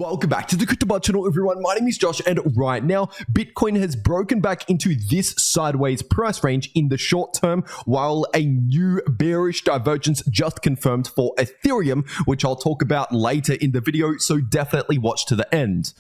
Welcome back to the cryptowrld channel, everyone. My name is Josh, and right now, Bitcoin has broken back into this sideways price range in the short term, while a new bearish divergence just confirmed for Ethereum, which I'll talk about later in the video, so definitely watch to the end.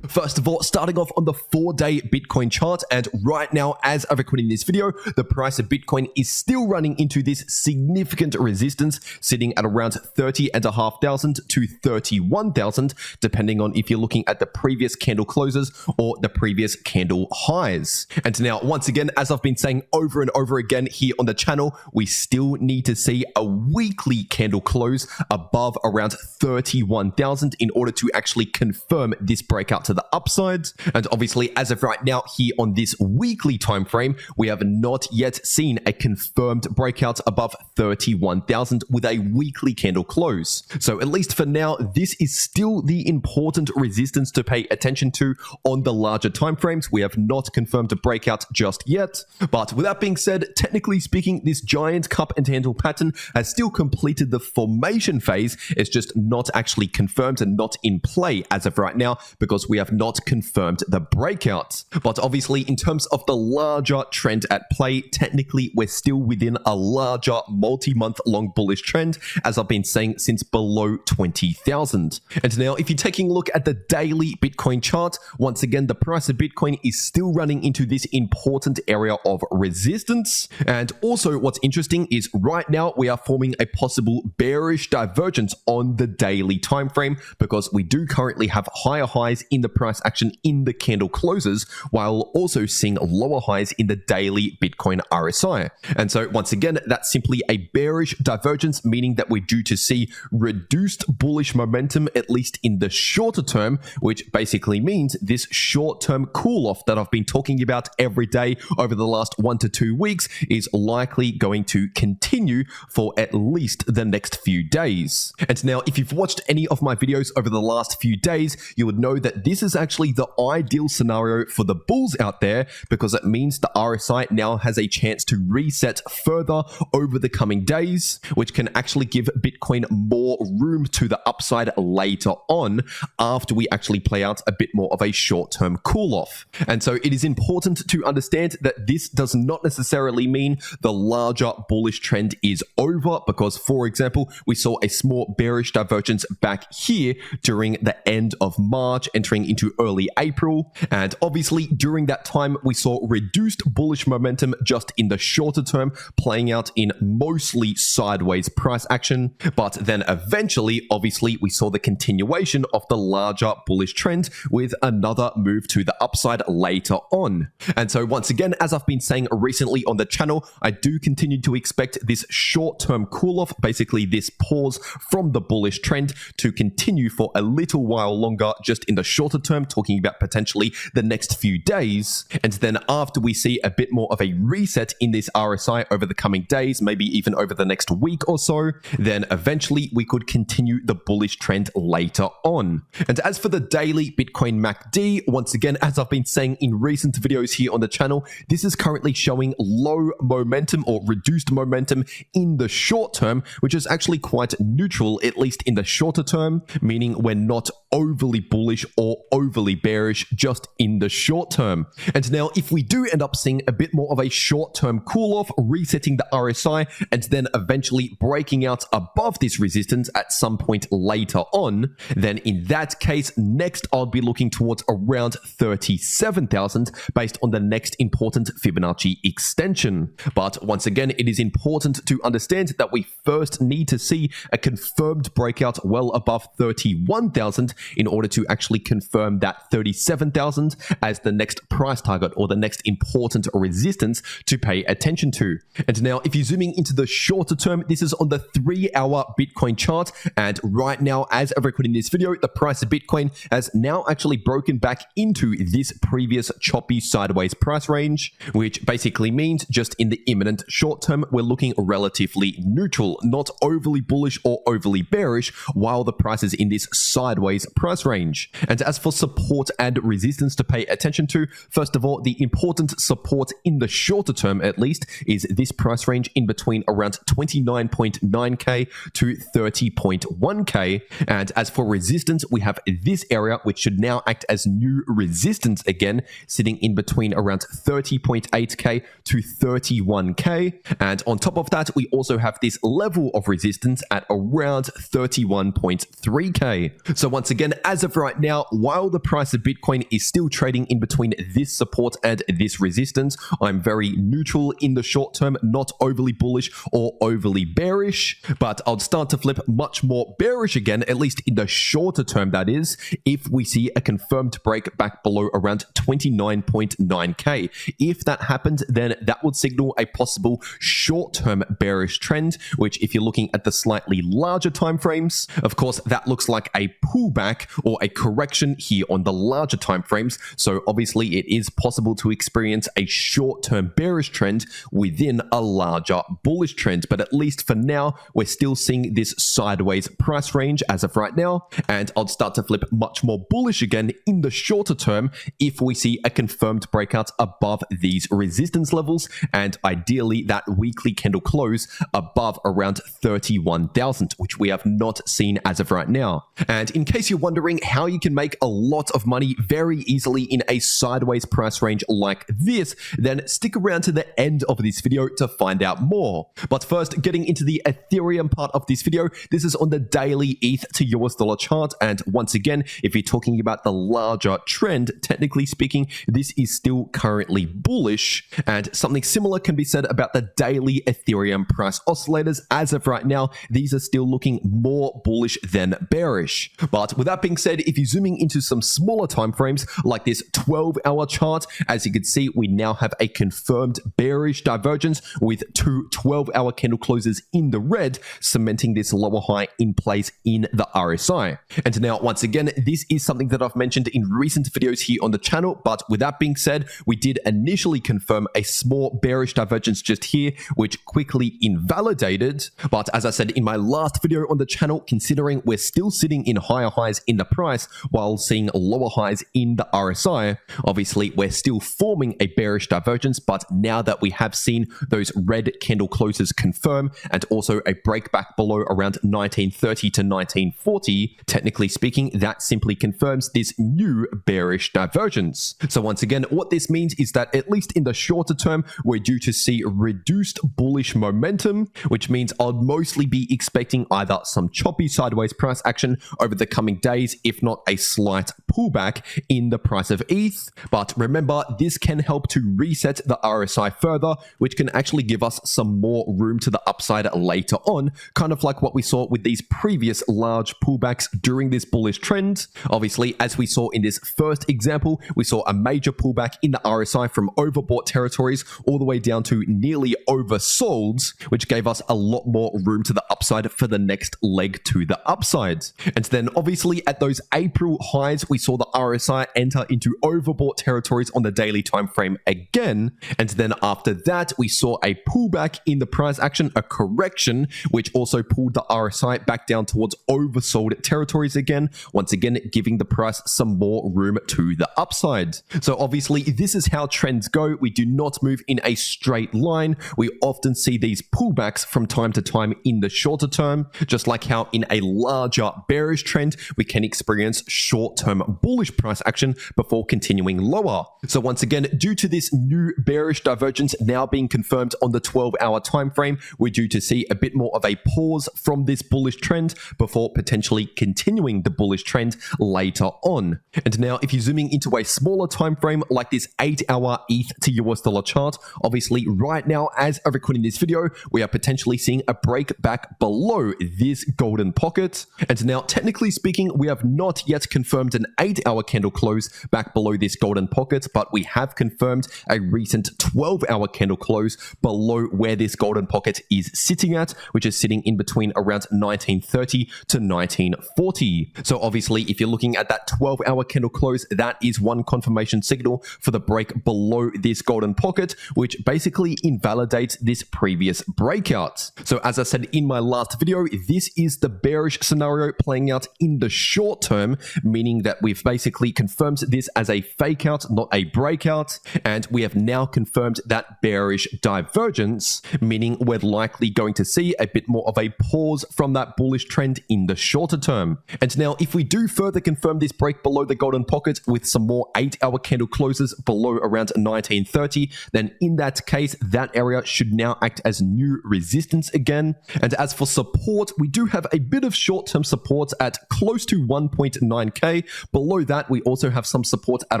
First of all, starting off on the 4-day Bitcoin chart, and right now, as I'm recording this video, the price of Bitcoin is still running into this significant resistance, sitting at around 30,500 to 31,000, depending on if you're looking at the previous candle closes or the previous candle highs. And now, once again, as I've been saying over and over again here on the channel, we still need to see a weekly candle close above around 31,000 in order to actually confirm this breakout to the upside. And obviously, as of right now, here on this weekly time frame, we have not yet seen a confirmed breakout above 31,000 with a weekly candle close. So at least for now, this is still the important resistance to pay attention to on the larger time frames. We have not confirmed a breakout just yet. But with that being said, technically speaking, this giant cup and handle pattern has still completed the formation phase. It's just not actually confirmed and not in play as of right now, because we have not confirmed the breakout. But obviously, in terms of the larger trend at play, technically we're still within a larger multi-month long bullish trend, as I've been saying, since below 20,000. And now, if you're taking a look at the daily Bitcoin chart, once again, the price of Bitcoin is still running into this important area of resistance. And also, what's interesting is right now we are forming a possible bearish divergence on the daily time frame, because we do currently have higher highs in the price action in the candle closes, while also seeing lower highs in the daily Bitcoin RSI. And so once again, that's simply a bearish divergence, meaning that we're due to see reduced bullish momentum, at least in the shorter term, which basically means this short-term cool-off that I've been talking about every day over the last 1 to 2 weeks is likely going to continue for at least the next few days. And now, if you've watched any of my videos over the last few days, you would know that this is actually the ideal scenario for the bulls out there, because it means the RSI now has a chance to reset further over the coming days, which can actually give Bitcoin more room to the upside later on, after we actually play out a bit more of a short-term cool-off. And so it is important to understand that this does not necessarily mean the larger bullish trend is over, because, for example, we saw a small bearish divergence back here during the end of March, entering into early April. And obviously, during that time, we saw reduced bullish momentum just in the shorter term, playing out in mostly sideways price action. But then eventually, obviously, we saw the continuation of the larger bullish trend with another move to the upside later on. And so once again, as I've been saying recently on the channel, I do continue to expect this short-term cool-off, basically this pause from the bullish trend, to continue for a little while longer, just in the shorter term, talking about potentially the next few days. And then after we see a bit more of a reset in this RSI over the coming days, maybe even over the next week or so, then eventually we could continue the bullish trend later on. And as for the daily Bitcoin MACD, once again, as I've been saying in recent videos here on the channel, this is currently showing low momentum or reduced momentum in the short term, which is actually quite neutral, at least in the shorter term, meaning we're not overly bullish or overly bearish, just in the short term. And now, if we do end up seeing a bit more of a short-term cool-off, resetting the RSI, and then eventually breaking out above this resistance at some point later on, then in that case, next I'll be looking towards around 37,000 based on the next important Fibonacci extension. But once again, it is important to understand that we first need to see a confirmed breakout well above 31,000 in order to actually confirm that 37,000 as the next price target or the next important resistance to pay attention to. And now, if you're zooming into the shorter term, this is on the 3-hour Bitcoin chart. And right now, as I'm recording this video, the price of Bitcoin has now actually broken back into this previous choppy sideways price range, which basically means just in the imminent short term, we're looking relatively neutral, not overly bullish or overly bearish, while the price is in this sideways price range. And as for for support and resistance to pay attention to, first of all, the important support in the shorter term at least is this price range in between around 29.9k to 30.1k. And as for resistance, we have this area which should now act as new resistance again, sitting in between around 30.8k to 31k. And on top of that, we also have this level of resistance at around 31.3k. So once again, as of right now, while the price of Bitcoin is still trading in between this support and this resistance, I'm very neutral in the short term, not overly bullish or overly bearish, but I'll start to flip much more bearish again, at least in the shorter term that is, if we see a confirmed break back below around 29.9k. If that happens, then that would signal a possible short-term bearish trend, which if you're looking at the slightly larger time frames, of course, that looks like a pullback or a correction here on the larger time frames. So obviously it is possible to experience a short-term bearish trend within a larger bullish trend. But at least for now, we're still seeing this sideways price range as of right now. And I'll start to flip much more bullish again in the shorter term if we see a confirmed breakout above these resistance levels, and ideally that weekly candle close above around 31,000, which we have not seen as of right now. And in case you're wondering how you can make a lot of money very easily in a sideways price range like this, then stick around to the end of this video to find out more. But first, getting into the Ethereum part of this video, this is on the daily ETH to US dollar chart. And once again, if you're talking about the larger trend, technically speaking, this is still currently bullish. And something similar can be said about the daily Ethereum price oscillators. As of right now, these are still looking more bullish than bearish. But with that being said, if you're zooming into some smaller time frames like this 12-hour chart, as you can see, we now have a confirmed bearish divergence with two 12-hour candle closes in the red, cementing this lower high in place in the RSI. And now, once again, this is something that I've mentioned in recent videos here on the channel, but with that being said, we did initially confirm a small bearish divergence just here, which quickly invalidated. But as I said in my last video on the channel, considering we're still sitting in higher highs in the price while seeing lower highs in the RSI, obviously we're still forming a bearish divergence, but now that we have seen those red candle closes confirm and also a break back below around 1930 to 1940, technically speaking, that simply confirms this new bearish divergence. So once again, what this means is that at least in the shorter term, we're due to see reduced bullish momentum, which means I'll mostly be expecting either some choppy sideways price action over the coming days, if not a slight pullback in the price of ETH. But remember, this can help to reset the RSI further, which can actually give us some more room to the upside later on, kind of like what we saw with these previous large pullbacks during this bullish trend. Obviously, as we saw in this first example, we saw a major pullback in the RSI from overbought territories all the way down to nearly oversold, which gave us a lot more room to the upside for the next leg to the upside. And then obviously at those April highs, we saw the RSI enter into overbought territories on the daily time frame again. And then after that, we saw a pullback in the price action, a correction, which also pulled the RSI back down towards oversold territories again, once again giving the price some more room to the upside. So obviously this is how trends go. We do not move in a straight line. We often see these pullbacks from time to time in the shorter term, just like how in a larger bearish trend, we can experience short-term bullish price action before continuing lower. So once again, due to this new bearish divergence now being confirmed on the 12-hour time frame, we're due to see a bit more of a pause from this bullish trend before potentially continuing the bullish trend later on. And now if you're zooming into a smaller time frame like this 8-hour ETH to US dollar chart, obviously right now as of recording this video, we are potentially seeing a break back below this golden pocket. And now technically speaking, we have not yet confirmed an 8-hour candle close back below this golden pocket, but we have confirmed a recent 12-hour candle close below where this golden pocket is sitting at, which is sitting in between around 1930 to 1940. So obviously if you're looking at that 12-hour candle close, that is one confirmation signal for the break below this golden pocket, which basically invalidates this previous breakout. So as I said in my last video, this is the bearish scenario playing out in the short term, meaning that we we've basically confirmed this as a fake out, not a breakout, and we have now confirmed that bearish divergence, meaning we're likely going to see a bit more of a pause from that bullish trend in the shorter term. And now if we do further confirm this break below the golden pocket with some more 8-hour candle closes below around 1930, then in that case, that area should now act as new resistance again. And as for support, we do have a bit of short-term support at close to 1.9k. Below that, we also have some support at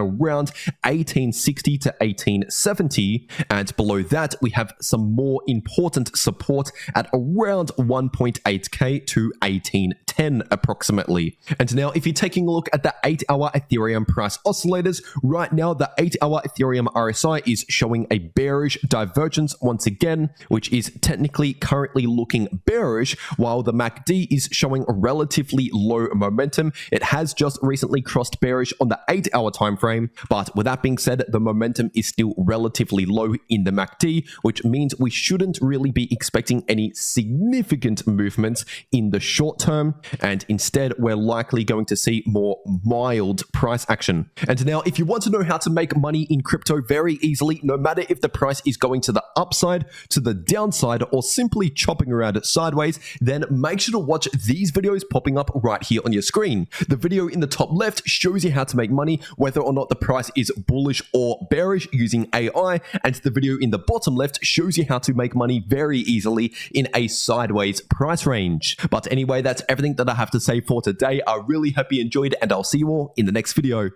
around 1860 to 1870. And below that, we have some more important support at around 1.8k to 1810 approximately. And now if you're taking a look at the 8-hour Ethereum price oscillators, right now the 8-hour Ethereum RSI is showing a bearish divergence once again, which is technically currently looking bearish, while the MACD is showing a relatively low momentum. It has just recently crossed bearish on the 8-hour time frame, but with that being said, the momentum is still relatively low in the MACD, which means we shouldn't really be expecting any significant movements in the short term, and instead we're likely going to see more mild price action. And now if you want to know how to make money in crypto very easily, no matter if the price is going to the upside, to the downside, or simply chopping around sideways, then make sure to watch these videos popping up right here on your screen. The video in the top left shows you how to make money whether or not the price is bullish or bearish using AI, and the video in the bottom left shows you how to make money very easily in a sideways price range. But anyway, that's everything that I have to say for today. I really hope you enjoyed, and I'll see you all in the next video.